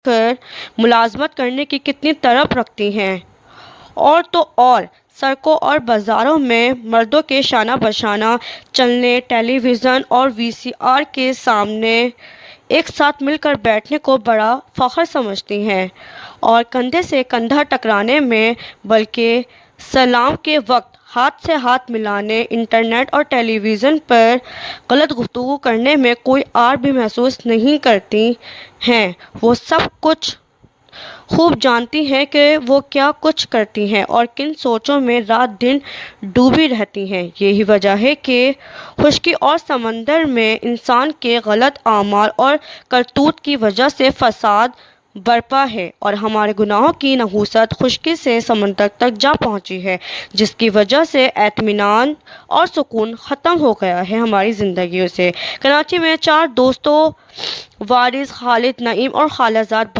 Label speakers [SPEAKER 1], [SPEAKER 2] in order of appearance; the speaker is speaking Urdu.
[SPEAKER 1] کر ملازمت کرنے کی کتنی طرف رکھتی ہیں، اور تو اور سڑکوں اور بازاروں میں مردوں کے شانہ بشانہ چلنے، ٹیلی ویژن اور وی سی آر کے سامنے ایک ساتھ مل کر بیٹھنے کو بڑا فخر سمجھتی ہیں، اور کندھے سے کندھا ٹکرانے میں، بلکہ سلام کے وقت ہاتھ سے ہاتھ ملانے، انٹرنیٹ اور ٹیلی ویژن پر غلط گفتگو کرنے میں کوئی عار بھی محسوس نہیں کرتی ہیں۔ وہ سب کچھ خوب جانتی ہیں کہ وہ کیا کچھ کرتی ہیں اور کن سوچوں میں رات دن ڈوبی رہتی ہیں۔ یہی وجہ ہے کہ خشکی اور سمندر میں انسان کے غلط اعمال اور کرتوت کی وجہ سے فساد برپا ہے، اور ہمارے گناہوں کی نحوست خشکی سے سمندر تک جا پہنچی ہے، جس کی وجہ سے اطمینان اور سکون ختم ہو گیا ہے ہماری زندگیوں سے۔ کراچی میں 4 دوستوں وارث، خالد، نعیم اور خالہ زاد